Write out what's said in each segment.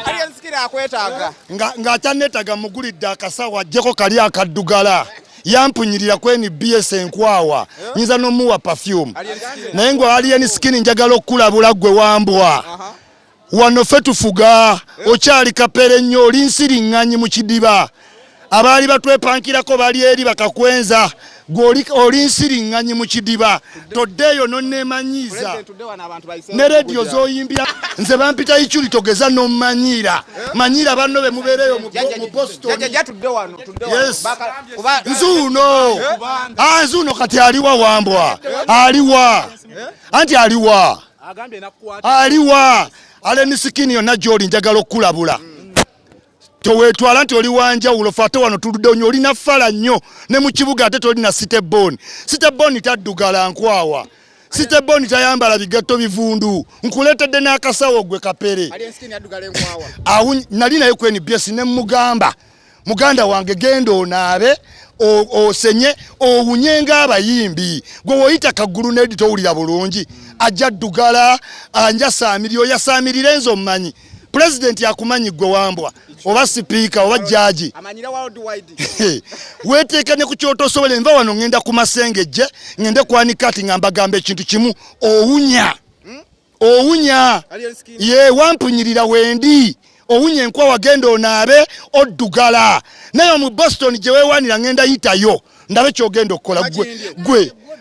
Alien skira akwetaaga. Nga chanetaga mugulidde akasawa ajjeko kali akaddugala. Yampunyirira kweni BS enkwawa. Nyinza nomuwa perfume. Naye ngwe alien skin njagala okulabula gwe Wambwa. Wano ffe tufuga okyali kapere nnyo oli nsiriŋŋanyi mu kidiba. Abaali batwepankirako bali eri bakakwenza oli nsiriŋŋanyi mu kidiba toddeeyo nonneemanyiiza ne rediyo z'oyimbira nze bampita ikyuli togeza n'ommanyiira manyiira banno be mubeereyo mu Boston. Nzuuno kati aliwa Wambwa aliwa anti aliwa Aleni sikini yonna gy'oli njagala okulabula. Towetwala nti oli wanjawulo fate wano tuludde onyo olina ffala nnyo ne mu kibuga ate tolina siteboni. Siteboni taddugala nkwawa. Siteboni tayambala bigatto bivundu. Nkuleetedde n'akasawo gwe kapere. Nali naye kweni byesi ne mugamba. Muganda wange genda onaabe osenye owunye ng'abayimbi. Gwe woyita kaggulu n'edi towulira bulungi. Ajja ddugala anjasaamiryo yasaamirira enzo mmanyi. President yakumanyi gwe Wambwa oba speaker oba judge amanyira worldwide weteeka ne ku kyoto sobole nva wano ngenda ku masengejje ngende kwanikati ngamba gambe ekintu kimu owunya ye wampunyirira wendi owunya enkwa wagenda onaabe oddugala naye mu Boston gye weewanira ngenda yitayo ndabe kyogenda okukola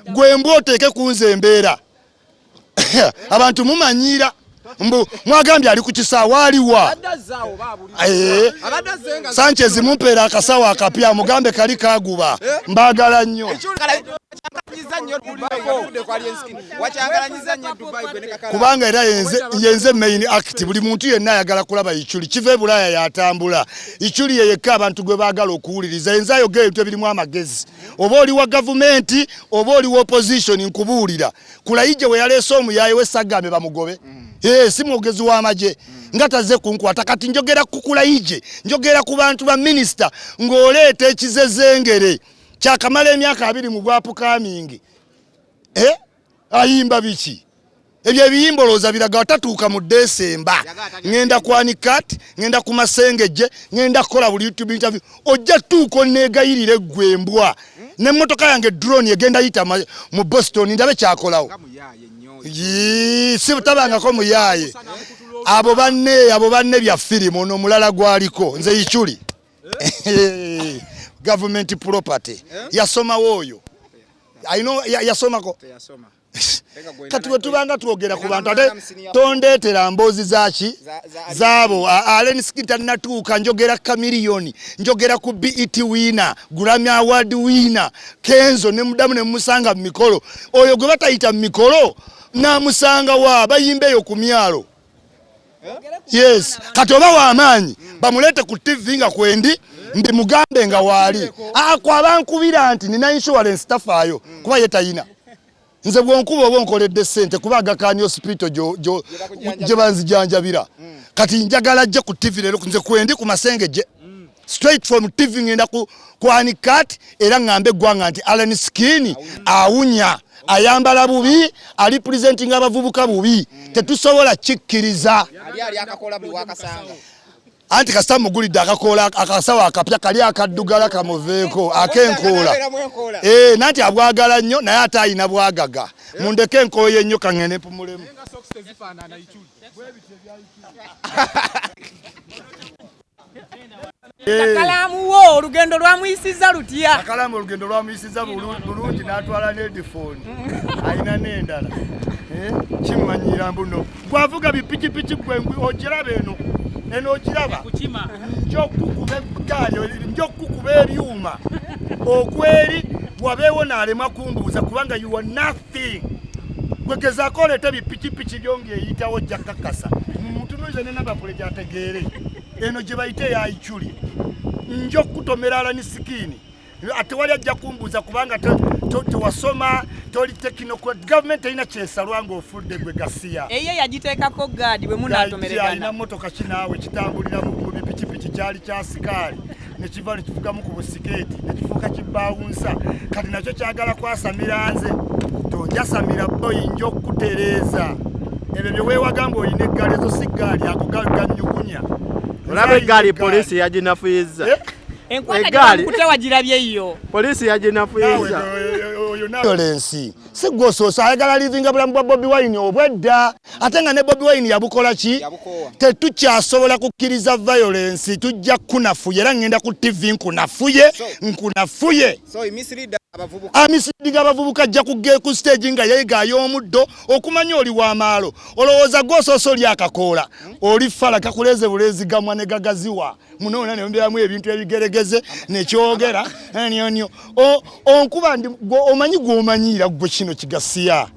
gwe mbwoteeke kunze embeera abantu mumanyira mbu mwagambye ali ku kisaawa aliwa Sanchez mumpeera akasawa akapya mugambe kali kaguba mbagala nnyo kubanga era yenze main act buli muntu yenna ayagala kulaba ikyuli kive Bulaya yatambula ikyuli yeyeka abantu gwe baagala okuwuliriza yenze ayogera ebintu ebirimu amagezi oba oli wa gavumenti oba oli wa opposition nkubuulira kulayije we yaleese omuyaye we Sagambe bamugobe si mwogezi w'amagye ngataze kunkwata kati njogera kukulayije njogera ku bantu ba minister ng'oleeta ekizezengere kyakamala emyaka 2 mu bwapukamingi ayimba biki ebyo ebiyimboloza biraga watatuuka mu Desemba ngenda kwanikati ngenda ku masengejje ngenda kukola buli YouTube interview ojja tuuko negayirire gwembwa n'emmotoka yange drone egenda yita mu Boston ndabe kyakolawo si butabangako muyaye abo banne bya firimu ono mulala gwaliko nze ikyuli government property yasoma woyo yasomako kati bwe tubanga twogera ku bantu ate tondeetera mboozi zaki zaabo Allen Skita natuuka njogera kamiliyoni njogera ku BET winner Grammy Award winner Kenzo ne mudamu ne musanga mu mikolo oyo gwe batayita mu mikolo namusanga wa bayimbeyo ku myalo yes kati oba w'amaanyi bamulete ku TV nga kwendi ndi mugambe nga waali kwabankubira nti nina insurance tafaayo kuba ye tayina nze bwonkuba oba onkoledde ssente kuba agakani hospital gye banzijanjabira kati njagala ajje ku TV leero nze kwendi ku masengejje straight from TV ngenda kwanikati era ngambe eggwanga nti Allen Skin awunya ayambala bubi ali presenting abavubuka bubi tetusobola kikkiriza ali akakola buli wakasanga anti kasita mugulidde akasawa akapya kali akaddugala kamuveeko akenkola nanti abwagala nnyo naye ate ayina bwagaga mundeke enkooye ennyo kangene pumulemu Kalamu wo olugendo lwamuyisiza lutya Kalamu olugendo lwamuyisiza bulungi n'atwala n'ediphone ayina n'endala kimanyira mbuno gwavuga bipikipiki gwe ogiraba eno ogiraba njokukuba ebyuma okweri wabeewo n'alema kumbuuza kubanga you are nothing gwegezaako oleeta bipikipiki byongeyitawo jja kakasa mutunuize nenabapule gyategeere eno gye bayite ya ikyuli njo kutomera Allen Skin ate wali ajja kumbuuza kubanga tewasoma toli technical government erina kyesalwa ng'ofudde gwe Gasiya eye yagiteekako gaadi bwe munaatomeregana alina mmotoka kinaawe kitambulira mu bipikipiki kyali kya sikaali ne kiva ne kivugamu ku busikeeti ne kifuuka kibaawunsa kati nakyo kyagala kwasamira nze tonjasamira boyi njo kutereeza ebyo bye weewagamba oyina eggaali ezo si ggaali ako ganyugunya olaba eggaali poliisi yaginafuyiza enkwata kutewagirabye yo poliisi yaginafuyiza violence si gosoosa ayagala livinga bulamu bwa Bobi Wine obwedda ate nga ne Bobi Wine yabukola ki tetukyasobola kukkiriza violence tujja kunafuye era ngenda ku TV nkunafuye amisiriga abavubuka ajja kugge ku stage nga yeegaayo omuddo okumanya oli w'amaalo olowooza gwosoosa oli akakoola oli fala kakuleze bulezi gamwa ne gagaziwa munoona ne mbiramu ebintu ebigeregeze nekyogera nyo onkuba ndi omanyi gw'omanyiira gwe kino kigasiya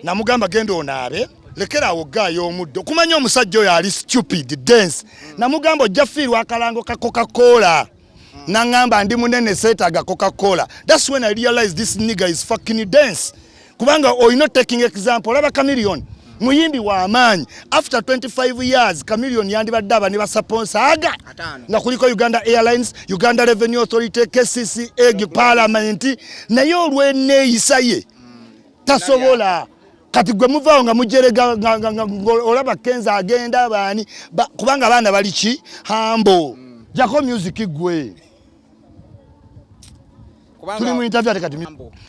namugamba genda onaabe lekerawo gaayo omuddo kumanya omusajja oyo ali stupid dance namugamba ojja fiirwa akalango ka Coca-Cola nangamba ndi munene seetaga Coca-Cola. That's when I realized this nigga is fucking dense. Kubanga oyino taking example laba Chameleon muyimbi wa amaanyi after 25 years Chameleon yandibadde abani ba sponsor aga nga kuliko Uganda Airlines, Uganda Revenue Authority, KCC, Egg Parliament naye olw'enneeyisa ye tasobola kati gwe muvaawo nga mujerega olaba Kenza agenda abaani kubanga abaana bali ki hambo jako music gwe tuli mu interview atekati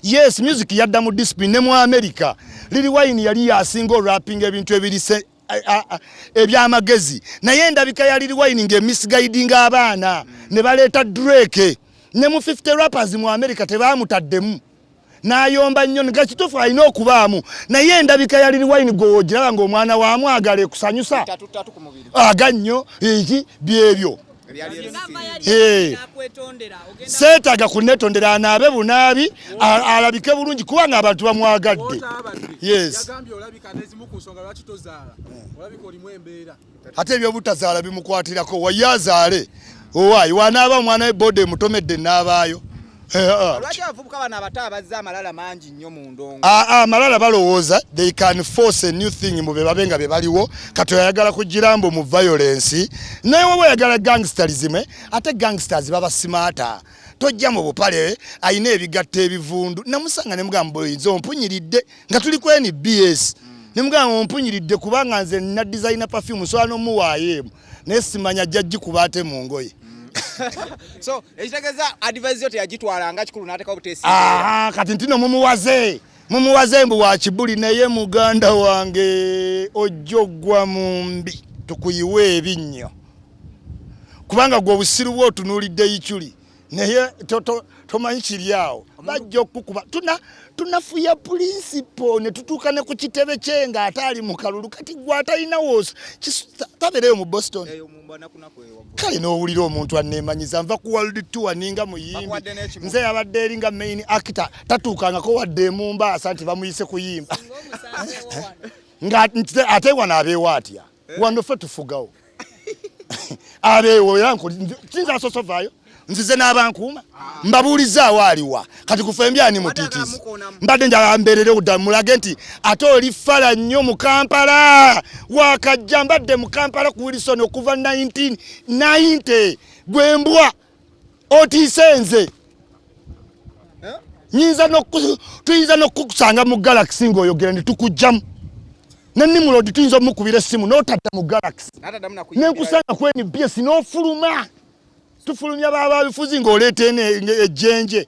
yes music yadda mu discipline ne mu America Lil Wayne yali yasinga rapping ebintu ebirise ebyamagezi naye ndabika ya Lil Wayne nge misguiding abaana ne baleeta Drake ne mu 50 rappers mu America tebamutaddemu nayomba nnyo nga kitufu alina okubaamu naye ndabika ya Lil Wayne gojiraba ng'omwana waamu agale kusanyusa agannyo eki byebyo seetaga kunetondera anaabe bunaabi alabike bulungi kubanga abantu bamwagadde yes ate ebyobutazaala bimukwatirako wayazaale owaayi wanaaba omwana we bode mutomedde n'abaayo lwaki abavubuka bano abato abazza amalala mangi nnyo mu ndongo amalala balowooza they can force a new thing mu bebabe nga be baliwo kati oyagala kugirambo mu violence naye wowe oyagala gangsterism ate gangsters baba smarta tojja mu bupale ayina ebigatta ebivundu namusanga ne mugamba oyinza ompunyiridde nga tuli ku NBS ne mugamba ompunyiridde kubanga nze na designer perfume so ano muwaayemu naye simanya jjajji kubaate mu ngoye so ekitegeza advice yote yagitwalanga kikulu n'ateka obutesi kati ntino mumuwaze mbu wa kibuli naye muganda wange ojjogwa mumbi tukuyiwe ebinnyo kubanga gwe obusiru bwo otunuulidde yikyuli naye tomanyi kiri awo bajja okukuba tunafuya principle ne tutuuka ne ku kitebe kye nga ate ali mu kalulu kati gwe atalina woosa tabeereyo mu Boston kale n'owulira omuntu anneemanyiza nva ku world tour ninga muyimbi nze yabadde eringa main actor tatuukangako wadde emumbaasa nti bamuyise kuyimba nga ate wano abeewo atya wano ffe tufugawo abeewo era kiyinza asosovaayo nzize n'abankuuma mbabuulizaawo aliwa kati kufa embyani mutiitizi mbadde njala mbeerere odda mulage nti ate oli fala nnyo mu Kampala wakajja mbadde mu Kampala ku Wilson okuva 1990 gwembwa otiise nze tuyinza n'okukusanga mu Galaxy ng'oyogera ne tukujjamu nenimulodi tuyinza omukubira essimu n'otadda mu Galaxy nenkusanga ku NBS n'ofuluma tufulumya baba bifuzi ng'oleeta ejjenje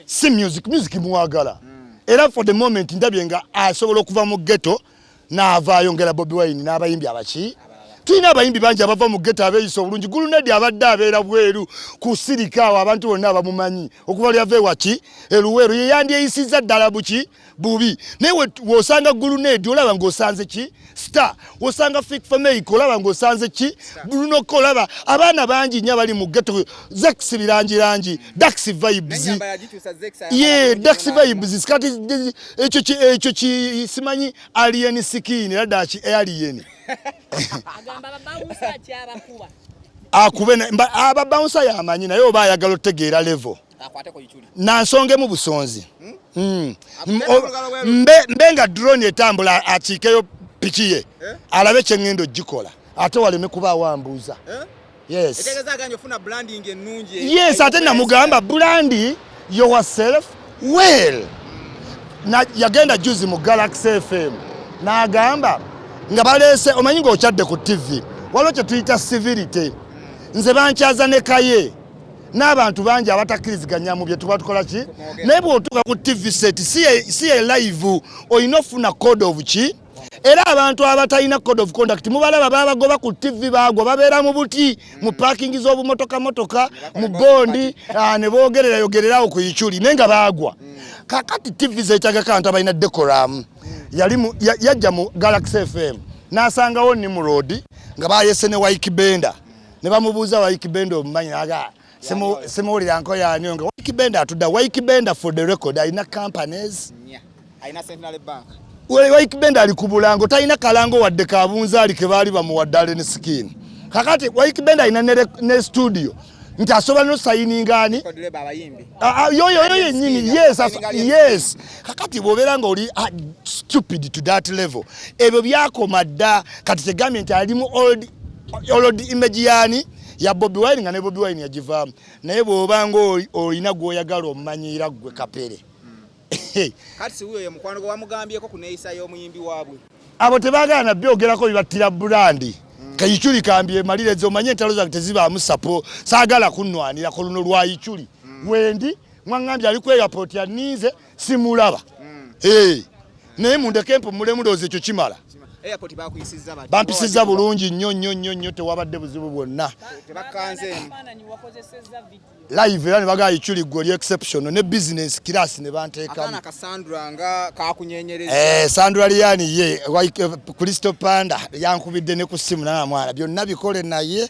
si music muwagala era for the moment ndabye nga asobola okuva mu ghetto n'avaayo ngera Bobi Wine n'abayimbi abaki tulina abayimbi bangi abava mu ghetto abeeyisa obulungi Gulunedi abadde abeera bweru ku sirikaawo abantu bonna abamumanyi okuva lyava ewaki eluweero ye yandyeyisizza ddala buki bubi naye wosanga Gulunedi olaba ng'osanze ki star wosanga Fik Famake olaba ng'osanze ki Bruno Ko olaba abaana bangi nnyo abali mu ghetto Zex birangirangi Dax vibes Dax vibes kati ekyo simanyi alien skin era daki alien akube ababouncer yamanyi naye oba ayagala otegeera level nansonge mu busonzi mbe nga drone etambula akiikeyo piki ye alabe kyengendo gikola ate waleme kuba awambuuza yes ate namugamba brandi yourself well yagenda juzi mu Galaxy FM n'agamba nga balese omanyi ng'okyadde ku TV waliwo kye tuyita civility nze bankyaza ne kaye n'abantu bangi abatakkiriziganya mu bye tuba tukola ki naye bw'otuuka ku TV set si ye live olina ofuna code of ki era abantu abatalina code of conduct mubalaba babagoba ku TV bagwa babeera mu buti mu parking z'obumotoka mu bondi ne boogererayogererawo ku ichuli nenga bagwa kakati TV zeetaga abantu abalina decorum yajja mu Galaxy FM n'asangawo ni mu road nga bayese ne Waikibenda ne bamubuuza Waikibenda omumanyi aga semuwulira nko yaani nga Waikibenda atudda Waikibenda for the record alina companies alina Central Bank Waikibenda ali ku bulango talina kalango wadde kabunzaali ke baali bamuwaddale ne skin kakati Waikibenda alina ne studio nti asobola no sayiningani yoyo yennyini yes kakati bw'obeera nga oli stupid to that level ebyo byakoma dda kati tegambye nti ali mu old image yani ya Bobi Wine nga ne Bobi Wine yagivaamu naye bw'obanga olina gw'oyagala omumanyiira gwe kapere kati si huyo ye mukwano gwe wamugambyeko ku neeyisa y'omuyimbi waabwe abo tebagaana byogerako bibattira bulandi kayichuli kambye malireze omanye entalo zange tezibaamu sapo saagala kunnwanira ku luno lwa ichuli wendi mwangambye ali ku airport ya Ninze simulaba naye mundeke mpumule doze ekyo kimala airport bakuyisizza bati bampisizza bulungi nnyo tewabadde buzibu bwonna tebakanze live era ne bagaa ichuli gwe exceptional ne business class ne banteekamu akana Cassandra nga kakunyenyereza Sandra Liani ye Kristo Panda yankubidde ne ku simu na mwana byonna bikole naye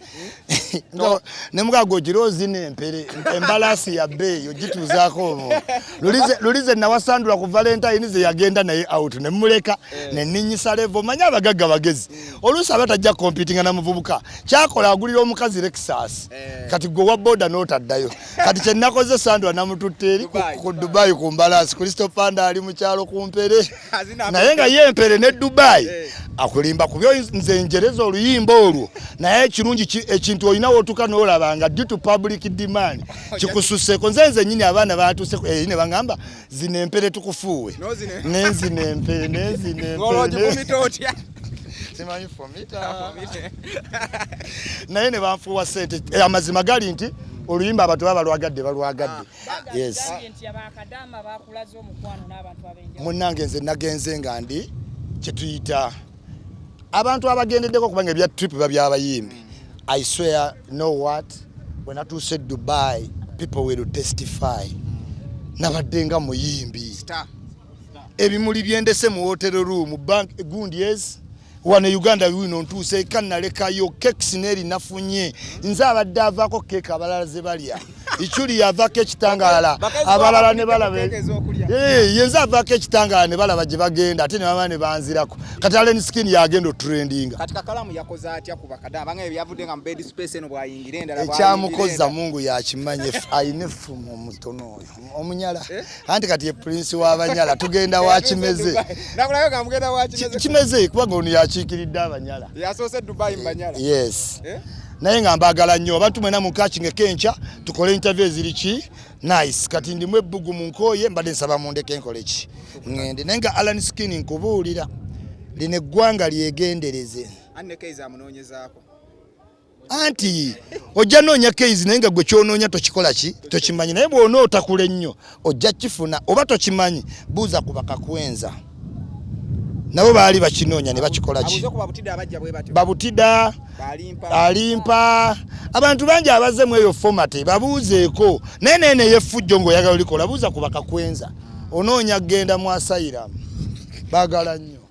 ne mugago girozi n'empere embalasi ya bay ogituzaako lulize na wasandula ku Valentine ze yagenda naye out ne muleka ne ninyisa level manya abagagga bagezi olusa batajja competing na muvubuka kyakola agulira omukazi Lexus kati gwe wa boda n'otaddayo kati kye nakoze Sandra namututte eri ku Dubai ku mbalasi Kristo Panda ali mu kyalo kumpere naye nga ye empere ne Dubai akulimba kubyo nze njereza oluyimba olwo naye kirungi ekintu olinawo otuka n'olabanga due to public demand kikususeko nze nyini abaana batuse ne bangamba zine empere tukufuwe nenzine empere simanyi fomita naye ne banfuwa sente amazima gali nti oluyimba abantu balwagadde yes munnange nze nagenze nga ndi kyetuyita abantu abagendeddeko kubanga ebya trip babyabayimbi I swear when I said Dubai people will testify nabaddenga muyimbi ebimuli byendese mu hotel room bank gundi yes wane Uganda wino ntuse kanalekayo cakes neri nafunye nze abadde avako cake abalala ze balya ichuli yavako ekitangala abalala ne balabe yenze avako ekitangala ne balaba gye bagenda ate ne baba ne banzirako kati ale ni skin yagendo trending katika kalamu yakoza atya kuba kada banga byavudde nga bed space eno bwayingire endala ekyamukoza Mungu yakimanye ainefu mu mutono omunyala anti kati ye prince w'abanyala tugenda wakimeze nakulayo gamugenda wakimeze kimeze kubanga ono yakiikiridde abanyala yasose Dubai mbanyala yes naye nga mbagala nnyo abantu mwena mukachinge kencha tukole interview ziriki nice kati ndi mwebbugu munkoye mbadde nsaba mundeke nkole ki ngende nenga Alan Skin nkubuulira line gwanga lyegendereze anne keiza amunonyezaako anti ojja noonya keizi naye nga gwe kyonoonya tokikola ki tokimanyi naye bw'onoota kule nnyo ojja kifuna oba tokimanyi buuza ku bakakwenza nabo baali bakinoonya ne bakikola ki babutida alimpa abantu bangi abaze mu eyo format babuuzeeko naye yefujjo ng'oyagala olikola buuza ku bakakwenza onoonya genda mu asylum baagala nnyo